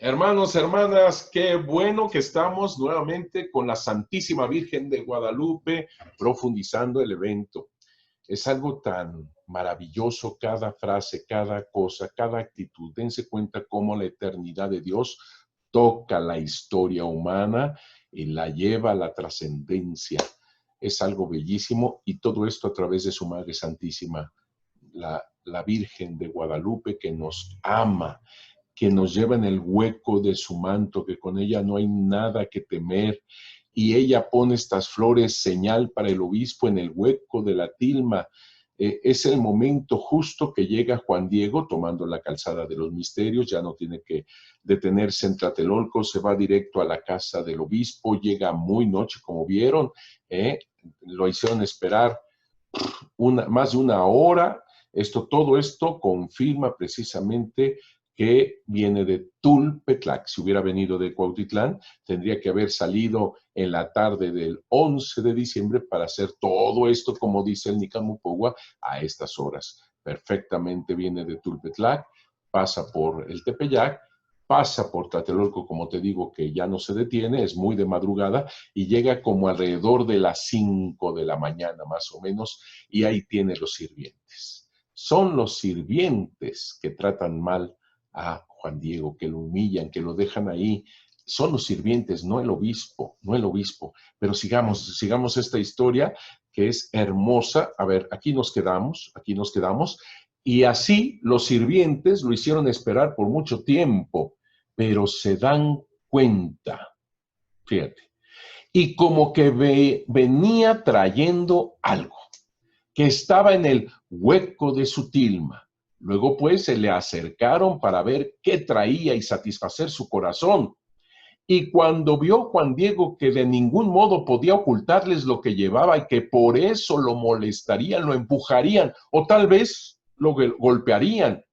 Hermanos, hermanas, qué bueno que estamos nuevamente con la Santísima Virgen de Guadalupe profundizando el evento. Es algo tan maravilloso cada frase, cada cosa, cada actitud. Dense cuenta cómo la eternidad de Dios toca la historia humana y la lleva a la trascendencia. Es algo bellísimo y todo esto a través de su Madre Santísima, la Virgen de Guadalupe, que nos ama, que nos lleva en el hueco de su manto, que con ella no hay nada que temer. Y ella pone estas flores, señal para el obispo, en el hueco de la tilma. Es el momento justo que llega Juan Diego tomando la calzada de los misterios, ya no tiene que detenerse en Tlatelolco, se va directo a la casa del obispo, llega muy noche, como vieron, lo hicieron esperar más de una hora. Todo esto confirma precisamente que viene de Tulpetlac. Si hubiera venido de Cuautitlán, tendría que haber salido en la tarde del 11 de diciembre para hacer todo esto, como dice el Nicamupogua, a estas horas. Perfectamente viene de Tulpetlac, pasa por el Tepeyac, pasa por Tlatelolco, como te digo, que ya no se detiene, es muy de madrugada, y llega como alrededor de las 5 de la mañana, más o menos, y ahí tiene los sirvientes. Son los sirvientes que tratan mal a Juan Diego, que lo humillan, que lo dejan ahí. Son los sirvientes, no el obispo, no el obispo. Pero sigamos esta historia que es hermosa. A ver, aquí nos quedamos. Y así los sirvientes lo hicieron esperar por mucho tiempo, pero se dan cuenta, fíjate, y como que venía trayendo algo que estaba en el hueco de su tilma. Luego pues se le acercaron para ver qué traía y satisfacer su corazón. Y cuando vio Juan Diego que de ningún modo podía ocultarles lo que llevaba y que por eso lo molestarían, lo empujarían o tal vez lo golpearían,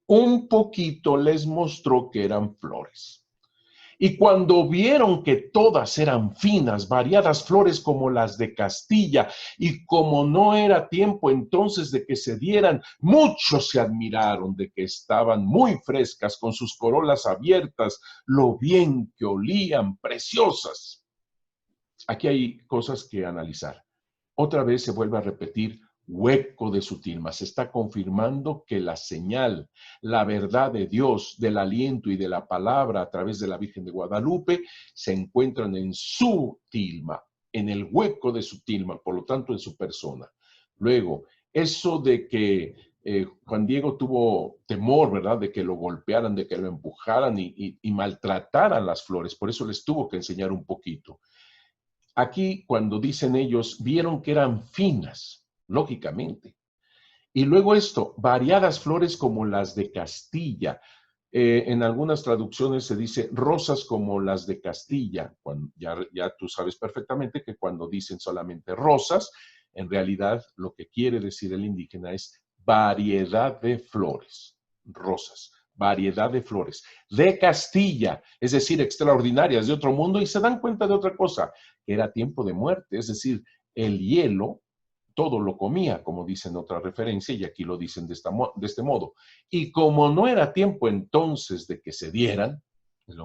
un poquito les mostró que eran flores. Y cuando vieron que todas eran finas, variadas flores como las de Castilla, y como no era tiempo entonces de que se dieran, muchos se admiraron de que estaban muy frescas, con sus corolas abiertas, lo bien que olían, preciosas. Aquí hay cosas que analizar. Otra vez se vuelve a repetir hueco de su tilma. Se está confirmando que la señal, la verdad de Dios, del aliento y de la palabra a través de la Virgen de Guadalupe se encuentran en su tilma, en el hueco de su tilma, por lo tanto en su persona. Luego, eso de que Juan Diego tuvo temor, ¿verdad?, de que lo golpearan, de que lo empujaran y maltrataran las flores, por eso les tuvo que enseñar un poquito. Aquí, cuando dicen ellos, vieron que eran finas, lógicamente. Y luego esto, variadas flores como las de Castilla. En algunas traducciones se dice rosas como las de Castilla. Ya tú sabes perfectamente que cuando dicen solamente rosas, en realidad lo que quiere decir el indígena es variedad de flores, rosas. Variedad de flores, de Castilla, es decir, extraordinarias, de otro mundo, y se dan cuenta de otra cosa, que era tiempo de muerte, es decir, el hielo todo lo comía, como dicen otra referencia, y aquí lo dicen de este modo. Y como no era tiempo entonces de que se dieran, es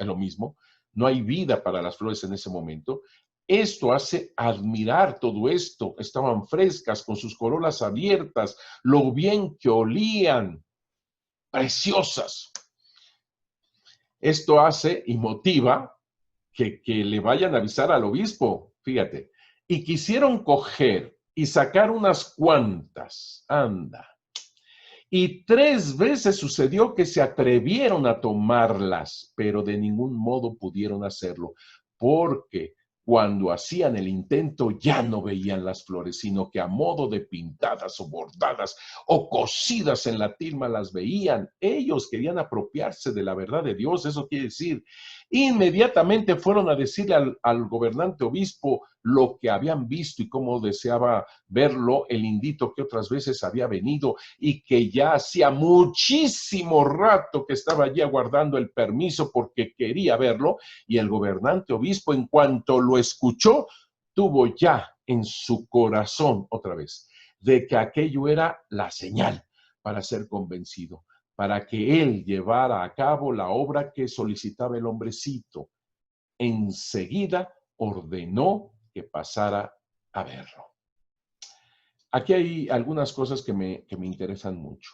lo mismo, no hay vida para las flores en ese momento, esto hace admirar todo esto. Estaban frescas, con sus corolas abiertas, lo bien que olían, preciosas. Esto hace y motiva que le vayan a avisar al obispo, fíjate. Y quisieron coger y sacar unas cuantas, anda. Y 3 veces sucedió que se atrevieron a tomarlas, pero de ningún modo pudieron hacerlo, porque cuando hacían el intento ya no veían las flores, sino que a modo de pintadas o bordadas o cosidas en la tilma las veían. Ellos querían apropiarse de la verdad de Dios, eso quiere decir, inmediatamente fueron a decirle al gobernante obispo lo que habían visto y cómo deseaba verlo el indito que otras veces había venido y que ya hacía muchísimo rato que estaba allí aguardando el permiso porque quería verlo, y el gobernante obispo, en cuanto lo escuchó, tuvo ya en su corazón otra vez de que aquello era la señal para ser convencido. para que él llevara a cabo la obra que solicitaba el hombrecito. Enseguida ordenó que pasara a verlo. Aquí hay algunas cosas que me interesan mucho.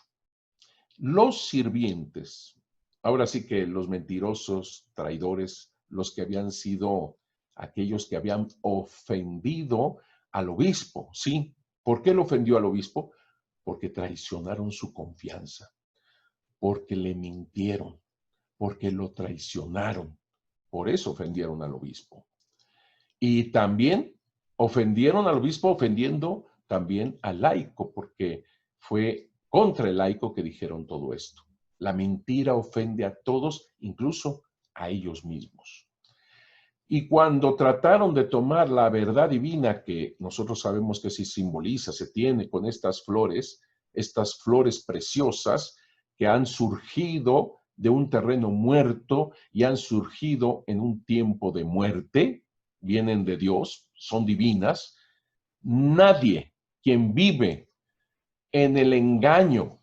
Los sirvientes, ahora sí que los mentirosos, traidores, los que habían sido aquellos que habían ofendido al obispo, ¿sí? ¿Por qué lo ofendió al obispo? Porque traicionaron su confianza, porque le mintieron, porque lo traicionaron. Por eso ofendieron al obispo. Y también ofendieron al obispo ofendiendo también al laico, porque fue contra el laico que dijeron todo esto. La mentira ofende a todos, incluso a ellos mismos. Y cuando trataron de tomar la verdad divina, que nosotros sabemos que se simboliza, se tiene con estas flores preciosas que han surgido de un terreno muerto y han surgido en un tiempo de muerte, vienen de Dios, son divinas. Nadie quien vive en el engaño,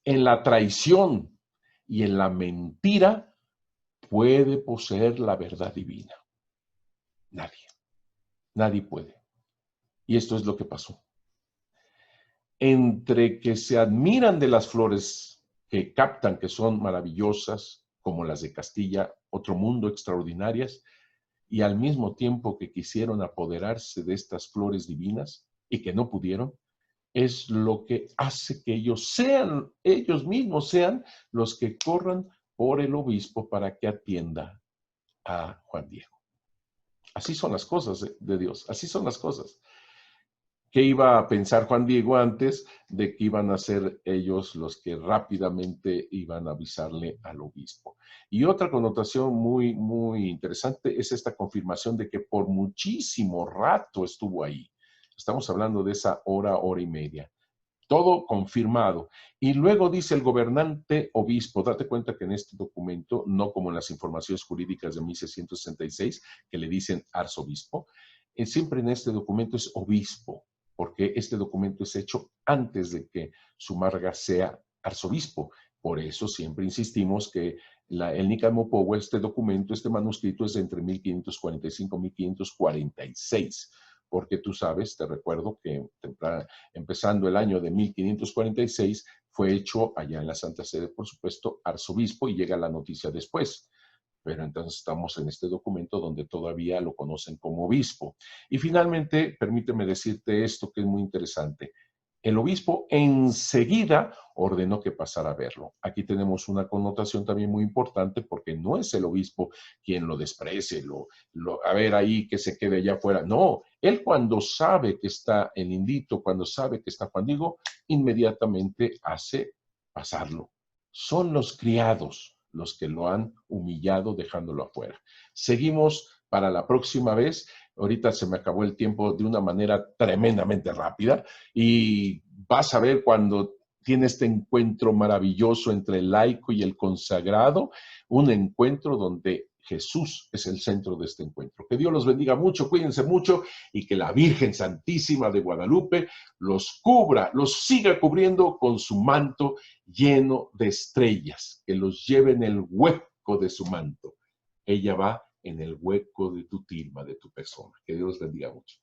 en la traición y en la mentira puede poseer la verdad divina. Nadie. Nadie puede. Y esto es lo que pasó. Entre que se admiran de las flores que captan que son maravillosas, como las de Castilla, otro mundo extraordinarias, y al mismo tiempo que quisieron apoderarse de estas flores divinas y que no pudieron, es lo que hace que ellos mismos sean los que corran por el obispo para que atienda a Juan Diego. Así son las cosas de Dios, así son las cosas. ¿Qué iba a pensar Juan Diego antes de que iban a ser ellos los que rápidamente iban a avisarle al obispo? Y otra connotación muy, muy interesante es esta confirmación de que por muchísimo rato estuvo ahí. Estamos hablando de esa hora, hora y media. Todo confirmado. Y luego dice el gobernante obispo, date cuenta que en este documento, no como en las informaciones jurídicas de 1666, que le dicen arzobispo, siempre en este documento es obispo, porque este documento es hecho antes de que Zumárraga sea arzobispo. Por eso siempre insistimos que el Nicamopohuo, este documento, este manuscrito es entre 1545 y 1546. Porque tú sabes, te recuerdo que empezando el año de 1546 fue hecho allá en la Santa Sede, por supuesto, arzobispo, y llega la noticia después. Pero entonces estamos en este documento donde todavía lo conocen como obispo. Y finalmente, permíteme decirte esto que es muy interesante. El obispo enseguida ordenó que pasara a verlo. Aquí tenemos una connotación también muy importante porque no es el obispo quien lo desprecie, a ver ahí que se quede allá afuera. No, él cuando sabe que está el indito, cuando sabe que está Juan Diego, inmediatamente hace pasarlo. Son los criados los que lo han humillado dejándolo afuera. Seguimos para la próxima vez. Ahorita se me acabó el tiempo de una manera tremendamente rápida y vas a ver cuando tiene este encuentro maravilloso entre el laico y el consagrado, un encuentro donde Jesús es el centro de este encuentro. Que Dios los bendiga mucho, cuídense mucho y que la Virgen Santísima de Guadalupe los cubra, los siga cubriendo con su manto lleno de estrellas, que los lleve en el hueco de su manto. Ella va en el hueco de tu tilma, de tu persona. Que Dios los bendiga mucho.